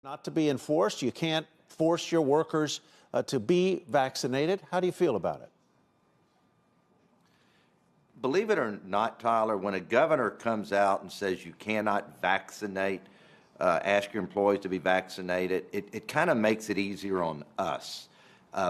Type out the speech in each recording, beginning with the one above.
not to be enforced. You can't force your workers to be vaccinated. How do you feel about it? Believe it or not, Tyler, when a governor comes out and says you cannot vaccinate, ask your employees to be vaccinated, it kind of makes it easier on us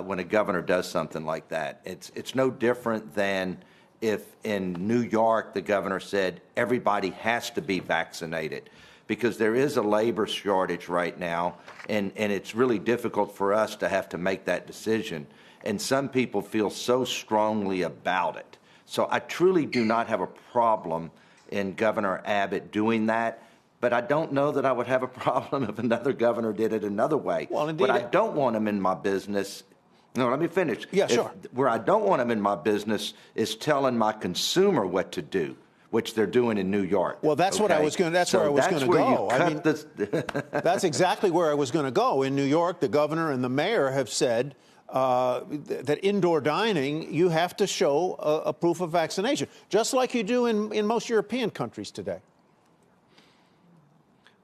when a governor does something like that. It's no different than if in New York the governor said everybody has to be vaccinated, because there is a labor shortage right now, and it's really difficult for us to have to make that decision. And some people feel so strongly about it. So I truly do not have a problem in Governor Abbott doing that, but I don't know that I would have a problem if another governor did it another way. Well, indeed, but I don't want him in my business. No, let me finish. Yeah, sure. Where I don't want him in my business is telling my consumer what to do, which they're doing in New York. Well, that's what I was going. That's where I was going to go. That's exactly where I was going to go. In New York, the governor and the mayor have said that indoor dining, you have to show a proof of vaccination, just like you do in most European countries today.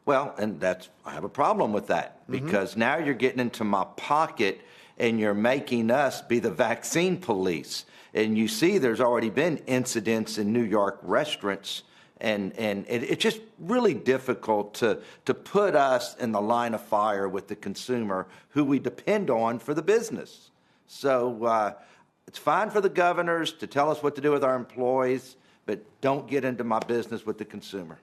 Well, and I have a problem with that, because now you're getting into my pocket and you're making us be the vaccine police. And you see there's already been incidents in New York restaurants, and it's just really difficult to put us in the line of fire with the consumer who we depend on for the business. So it's fine for the governors to tell us what to do with our employees, but don't get into my business with the consumer.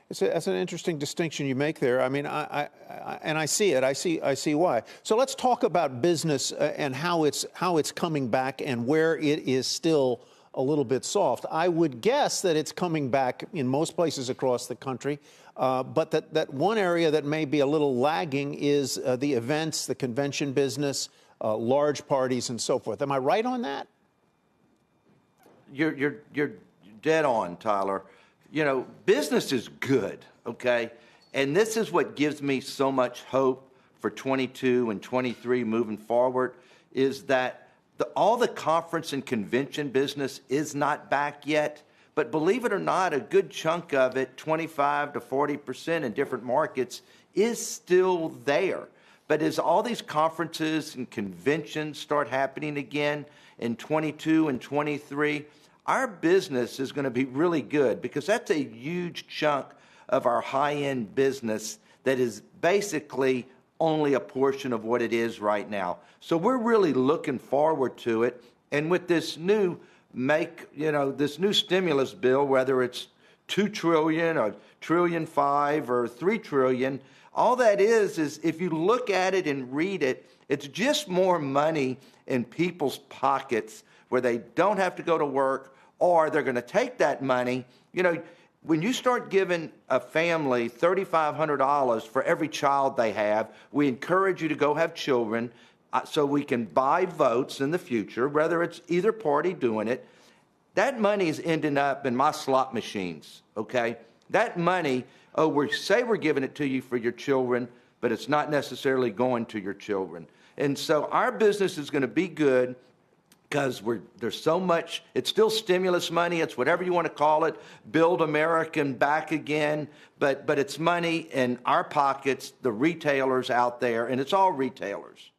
That's an interesting distinction you make there. I mean, I see it. I see why. So let's talk about business and how it's coming back and where it is still a little bit soft. I would guess that it's coming back in most places across the country, but that one area that may be a little lagging is the events, the convention business, large parties, and so forth. Am I right on that? You're dead on, Tyler. You know, business is good, okay? And this is what gives me so much hope for 22 and 23 moving forward, is that all the conference and convention business is not back yet. But believe it or not, a good chunk of it, 25 to 40% in different markets, is still there. But as all these conferences and conventions start happening again in 22 and 23, our business is going to be really good, because that's a huge chunk of our high-end business that is basically only a portion of what it is right now. So we're really looking forward to it. And with this new this new stimulus bill, whether it's $2 trillion or $1.5 trillion or $3 trillion, all that is if you look at it and read it, it's just more money in people's pockets where they don't have to go to work, or they're going to take that money. You know, when you start giving a family $3,500 for every child they have, we encourage you to go have children so we can buy votes in the future, whether it's either party doing it. That money is ending up in my slot machines, okay? That money, we say we're giving it to you for your children, but it's not necessarily going to your children. And so our business is going to be good, because there's so much. It's still stimulus money. It's whatever you want to call it. Build America back again. But it's money in our pockets, the retailers out there, and it's all retailers.